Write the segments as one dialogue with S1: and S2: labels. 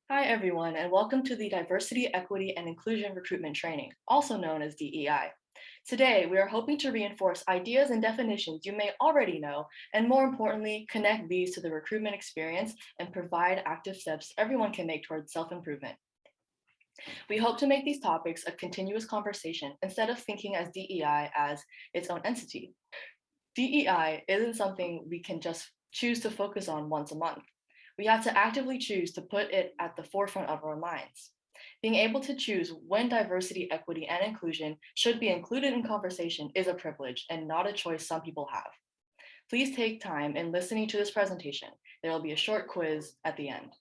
S1: Hi, everyone, and welcome to the Diversity, Equity, and Inclusion Recruitment Training, also known as DEI. Today, we are hoping to reinforce ideas and definitions you may already know, and more importantly, connect these to the recruitment experience and provide active steps everyone can make towards self-improvement. We hope to make these topics a continuous conversation instead of thinking as DEI as its own entity. DEI isn't something we can just choose to focus on once a month. We have to actively choose to put it at the forefront of our minds. Being able to choose when diversity, equity, and inclusion should be included in conversation is a privilege and not a choice some people have. Please take time in listening to this presentation. There will be a short quiz at the end.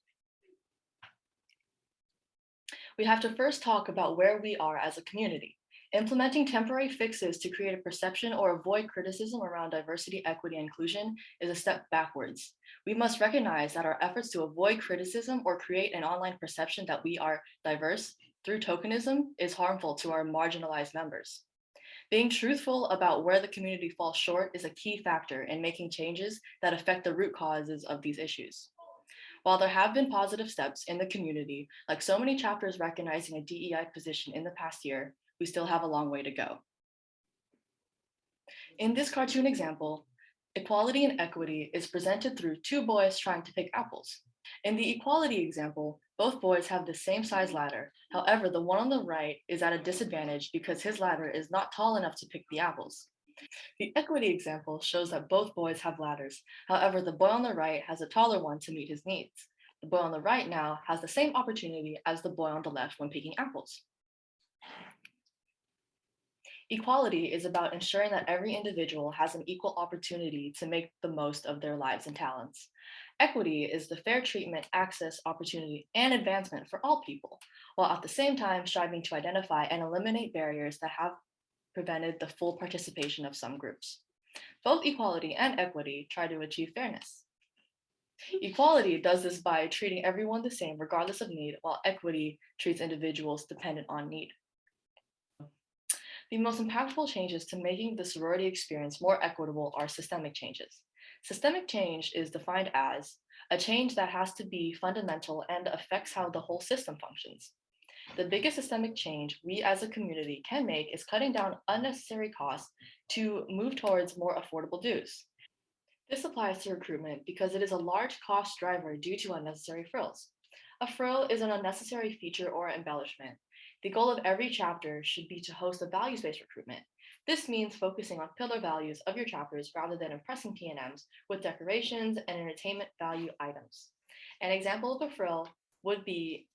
S1: We have to first talk about where we are as a community. Implementing temporary fixes to create a perception or avoid criticism around diversity, equity, and inclusion is a step backwards. We must recognize that our efforts to avoid criticism or create an online perception that we are diverse through tokenism is harmful to our marginalized members. Being truthful about where the community falls short is a key factor in making changes that affect the root causes of these issues. While there have been positive steps in the community, like so many chapters recognizing a DEI position in the past year, we still have a long way to go. In this cartoon example, equality and equity is presented through two boys trying to pick apples. In the equality example, both boys have the same size ladder. However, the one on the right is at a disadvantage because his ladder is not tall enough to pick the apples. The equity example shows that both boys have ladders. However, the boy on the right has a taller one to meet his needs. The boy on the right now has the same opportunity as the boy on the left when picking apples. Equality is about ensuring that every individual has an equal opportunity to make the most of their lives and talents. Equity is the fair treatment, access, opportunity, and advancement for all people, while at the same time striving to identify and eliminate barriers that have prevented the full participation of some groups. Both equality and equity try to achieve fairness. Equality does this by treating everyone the same regardless of need, while equity treats individuals dependent on need. The most impactful changes to making the sorority experience more equitable are systemic changes. Systemic change is defined as a change that has to be fundamental and affects how the whole system functions. The biggest systemic change we as a community can make is cutting down unnecessary costs to move towards more affordable dues. This applies to recruitment because it is a large cost driver due to unnecessary frills. A frill is an unnecessary feature or embellishment. The goal of every chapter should be to host a values-based recruitment. This means focusing on pillar values of your chapters rather than impressing P&Ms with decorations and entertainment value items. An example of a frill would be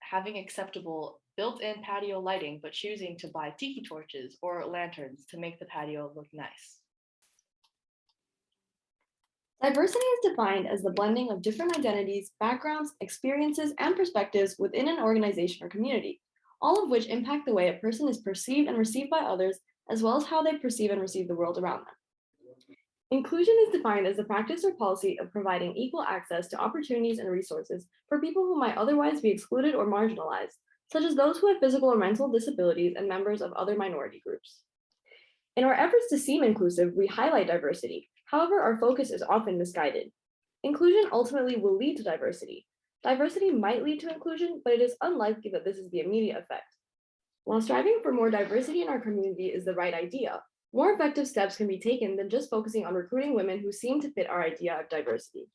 S1: having acceptable built-in patio lighting, but choosing to buy tiki torches or lanterns to make the patio look nice.
S2: Diversity is defined as the blending of different identities, backgrounds, experiences, and perspectives within an organization or community, all of which impact the way a person is perceived and received by others, as well as how they perceive and receive the world around them. Inclusion is defined as the practice or policy of providing equal access to opportunities and resources for people who might otherwise be excluded or marginalized, such as those who have physical or mental disabilities and members of other minority groups. In our efforts to seem inclusive, we highlight diversity. However, our focus is often misguided. Inclusion ultimately will lead to diversity. Diversity might lead to inclusion, but it is unlikely that this is the immediate effect. While striving for more diversity in our community is the right idea, more effective steps can be taken than just focusing on recruiting women who seem to fit our idea of diversity.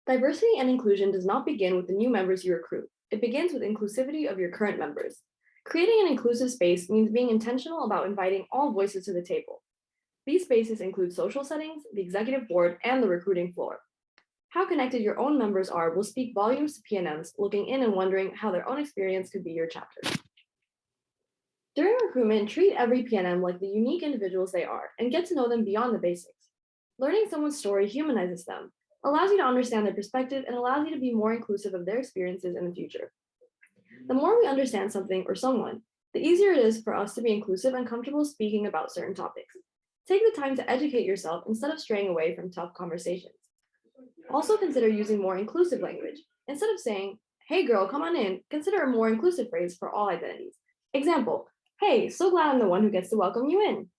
S2: Diversity and inclusion does not begin with the new members you recruit. It begins with inclusivity of your current members. Creating an inclusive space means being intentional about inviting all voices to the table. These spaces include social settings, the executive board, and the recruiting floor. How connected your own members are will speak volumes to P&Ms looking in and wondering how their own experience could be your chapter. During recruitment, treat every P&M like the unique individuals they are and get to know them beyond the basics. Learning someone's story humanizes them, allows you to understand their perspective, and allows you to be more inclusive of their experiences in the future. The more we understand something or someone, the easier it is for us to be inclusive and comfortable speaking about certain topics. Take the time to educate yourself instead of straying away from tough conversations. Also consider using more inclusive language. Instead of saying, "Hey girl, come on in," consider a more inclusive phrase for all identities. Example, "Hey, so glad I'm the one who gets to welcome you in."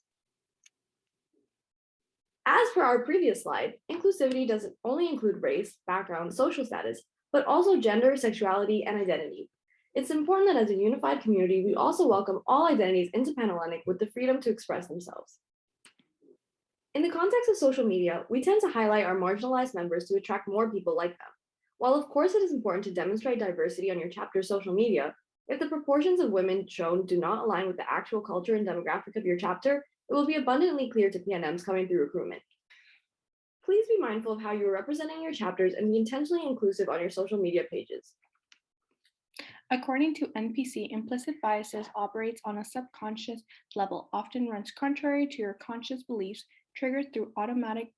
S2: As per our previous slide, inclusivity doesn't only include race, background, social status, but also gender, sexuality, and identity. It's important that as a unified community, we also welcome all identities into Panhellenic with the freedom to express themselves. In the context of social media, we tend to highlight our marginalized members to attract more people like them. While of course it is important to demonstrate diversity on your chapter's social media, if the proportions of women shown do not align with the actual culture and demographic of your chapter, it will be abundantly clear to PNMs coming through recruitment. Please be mindful of how you are representing your chapters and be intentionally inclusive on your social media pages.
S3: According to NPC, implicit biases operates on a subconscious level, often runs contrary to your conscious beliefs, triggered through automatic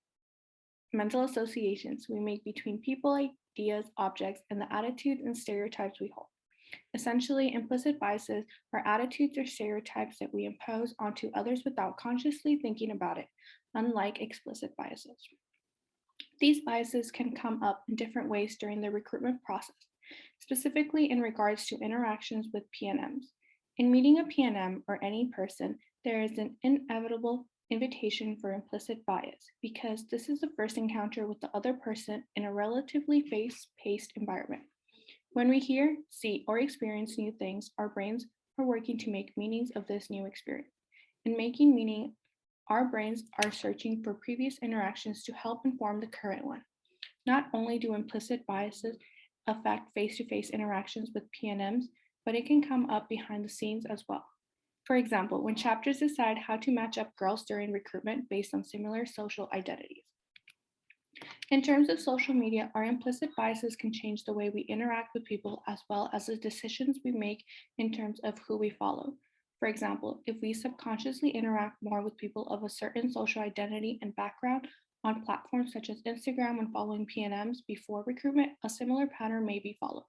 S3: mental associations we make between people, ideas, objects, and the attitudes and stereotypes we hold. Essentially, implicit biases are attitudes or stereotypes that we impose onto others without consciously thinking about it, unlike explicit biases. These biases can come up in different ways during the recruitment process, specifically in regards to interactions with PNMs. In meeting a PNM or any person, there is an inevitable invitation for implicit bias because this is the first encounter with the other person in a relatively fast-paced environment. When we hear, see, or experience new things, our brains are working to make meanings of this new experience. In making meaning, our brains are searching for previous interactions to help inform the current one. Not only do implicit biases affect face-to-face interactions with PNMs, but it can come up behind the scenes as well. For example, when chapters decide how to match up girls during recruitment based on similar social identities. In terms of social media, our implicit biases can change the way we interact with people as well as the decisions we make in terms of who we follow. For example, if we subconsciously interact more with people of a certain social identity and background on platforms such as Instagram when following PNMs before recruitment, a similar pattern may be followed.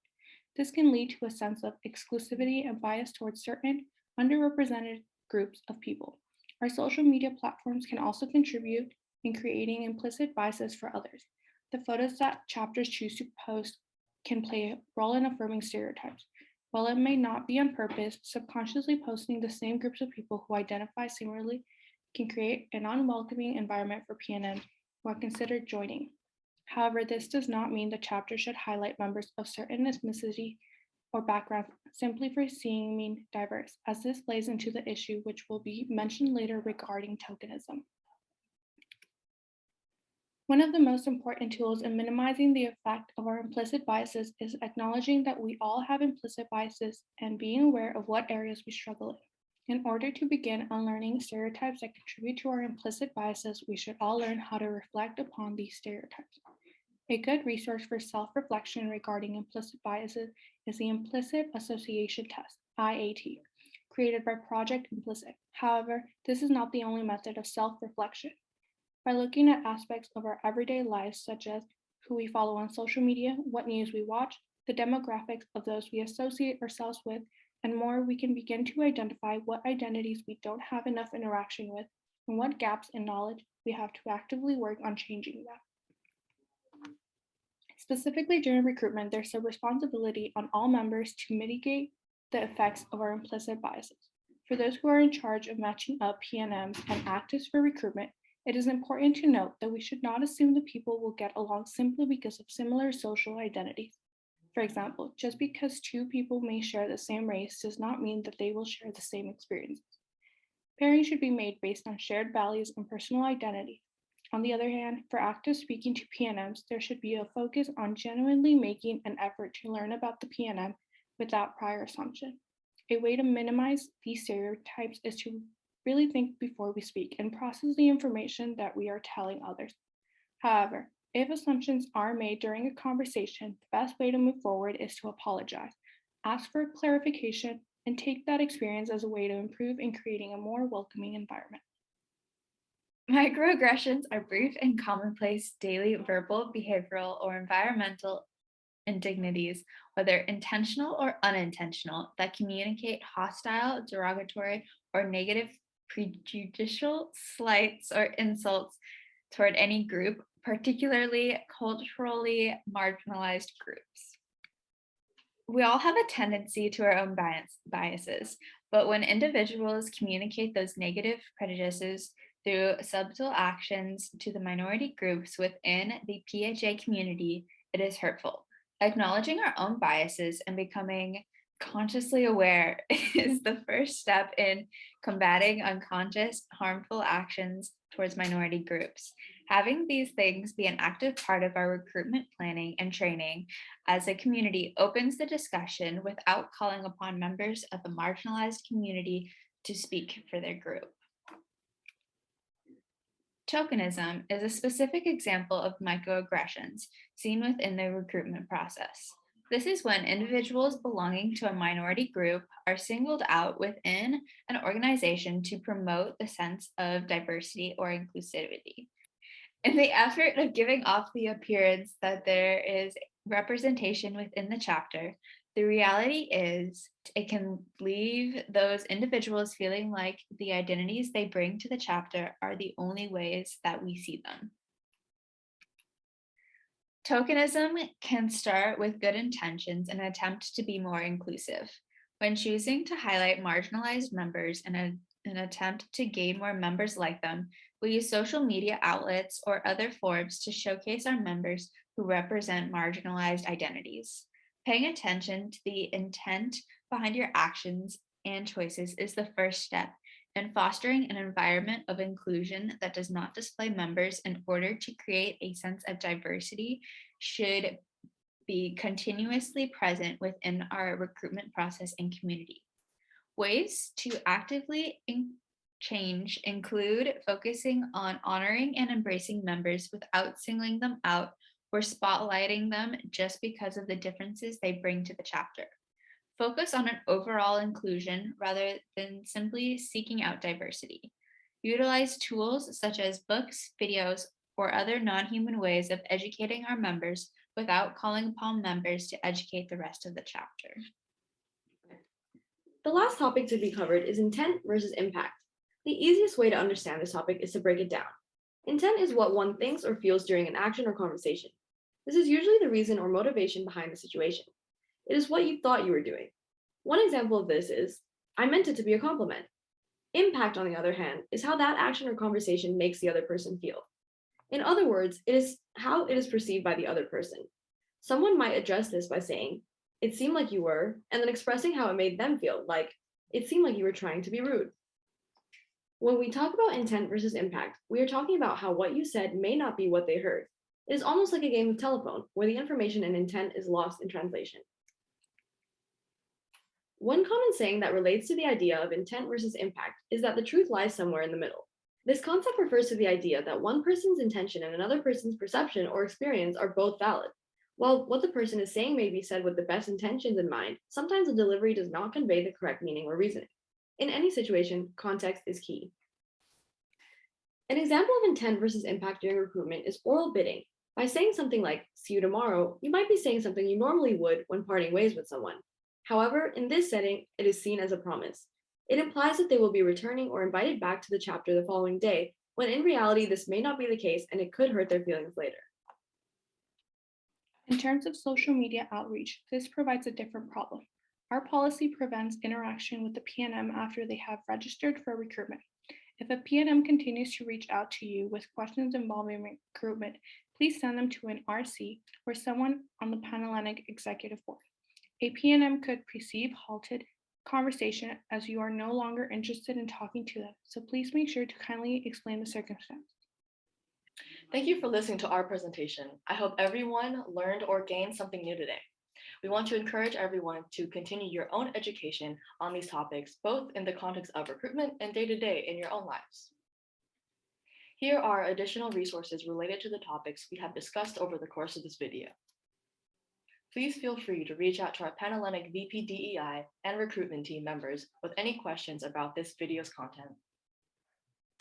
S3: This can lead to a sense of exclusivity and bias towards certain underrepresented groups of people. Our social media platforms can also contribute in creating implicit biases for others. The photos that chapters choose to post can play a role in affirming stereotypes. While it may not be on purpose, subconsciously posting the same groups of people who identify similarly can create an unwelcoming environment for PNMs who are considered joining. However, this does not mean the chapter should highlight members of certain ethnicity or background simply for seeming diverse, as this plays into the issue which will be mentioned later regarding tokenism. One of the most important tools in minimizing the effect of our implicit biases is acknowledging that we all have implicit biases and being aware of what areas we struggle in. In order to begin unlearning stereotypes that contribute to our implicit biases, we should all learn how to reflect upon these stereotypes. A good resource for self-reflection regarding implicit biases is the Implicit Association Test, IAT, created by Project Implicit. However, this is not the only method of self-reflection. By looking at aspects of our everyday lives, such as who we follow on social media, what news we watch, the demographics of those we associate ourselves with, and more, we can begin to identify what identities we don't have enough interaction with and what gaps in knowledge we have to actively work on changing them. Specifically during recruitment, there's a responsibility on all members to mitigate the effects of our implicit biases. For those who are in charge of matching up PNMs and actives for recruitment, it is important to note that we should not assume that people will get along simply because of similar social identities. For example, just because two people may share the same race does not mean that they will share the same experiences. Pairing should be made based on shared values and personal identity. On the other hand, for active speaking to PNMs, there should be a focus on genuinely making an effort to learn about the PNM without prior assumption. A way to minimize these stereotypes is to really think before we speak and process the information that we are telling others. However, if assumptions are made during a conversation, the best way to move forward is to apologize, ask for clarification, and take that experience as a way to improve in creating a more welcoming environment.
S4: Microaggressions are brief and commonplace daily verbal, behavioral, or environmental indignities, whether intentional or unintentional, that communicate hostile, derogatory, or negative prejudicial slights or insults toward any group, particularly culturally marginalized groups. We all have a tendency to our own biases, but when individuals communicate those negative prejudices through subtle actions to the minority groups within the PHA community, it is hurtful. Acknowledging our own biases and becoming consciously aware is the first step in combating unconscious harmful actions towards minority groups. Having these things be an active part of our recruitment planning and training as a community opens the discussion without calling upon members of the marginalized community to speak for their group. Tokenism is a specific example of microaggressions seen within the recruitment process. This is when individuals belonging to a minority group are singled out within an organization to promote the sense of diversity or inclusivity. In the effort of giving off the appearance that there is representation within the chapter, the reality is it can leave those individuals feeling like the identities they bring to the chapter are the only ways that we see them. Tokenism can start with good intentions and attempt to be more inclusive. When choosing to highlight marginalized members in an attempt to gain more members like them, we use social media outlets or other forums to showcase our members who represent marginalized identities. Paying attention to the intent behind your actions and choices is the first step in fostering an environment of inclusion that does not display members in order to create a sense of diversity should be continuously present within our recruitment process and community. Ways to actively change include focusing on honoring and embracing members without singling them out or spotlighting them just because of the differences they bring to the chapter. Focus on an overall inclusion rather than simply seeking out diversity. Utilize tools such as books, videos, or other non-human ways of educating our members without calling upon members to educate the rest of the chapter.
S2: The last topic to be covered is intent versus impact. The easiest way to understand this topic is to break it down. Intent is what one thinks or feels during an action or conversation. This is usually the reason or motivation behind the situation. It is what you thought you were doing. One example of this is, I meant it to be a compliment. Impact, on the other hand, is how that action or conversation makes the other person feel. In other words, it is how it is perceived by the other person. Someone might address this by saying, it seemed like you were, and then expressing how it made them feel, like, it seemed like you were trying to be rude. When we talk about intent versus impact, we are talking about how what you said may not be what they heard. It is almost like a game of telephone, where the information and intent is lost in translation. One common saying that relates to the idea of intent versus impact is that the truth lies somewhere in the middle. This concept refers to the idea that one person's intention and another person's perception or experience are both valid. While what the person is saying may be said with the best intentions in mind, sometimes the delivery does not convey the correct meaning or reasoning. In any situation, context is key. An example of intent versus impact during recruitment is oral bidding. By saying something like, see you tomorrow, you might be saying something you normally would when parting ways with someone. However, in this setting, it is seen as a promise. It implies that they will be returning or invited back to the chapter the following day, when in reality, this may not be the case and it could hurt their feelings later.
S3: In terms of social media outreach, this provides a different problem. Our policy prevents interaction with the PNM after they have registered for recruitment. If a PNM continues to reach out to you with questions involving recruitment, please send them to an RC or someone on the Panhellenic executive board. A PNM could perceive halted conversation as you are no longer interested in talking to them, so please make sure to kindly explain the circumstance.
S1: Thank you for listening to our presentation. I hope everyone learned or gained something new today. We want to encourage everyone to continue your own education on these topics, both in the context of recruitment and day-to-day in your own lives. Here are additional resources related to the topics we have discussed over the course of this video. Please feel free to reach out to our Panhellenic VP DEI and recruitment team members with any questions about this video's content.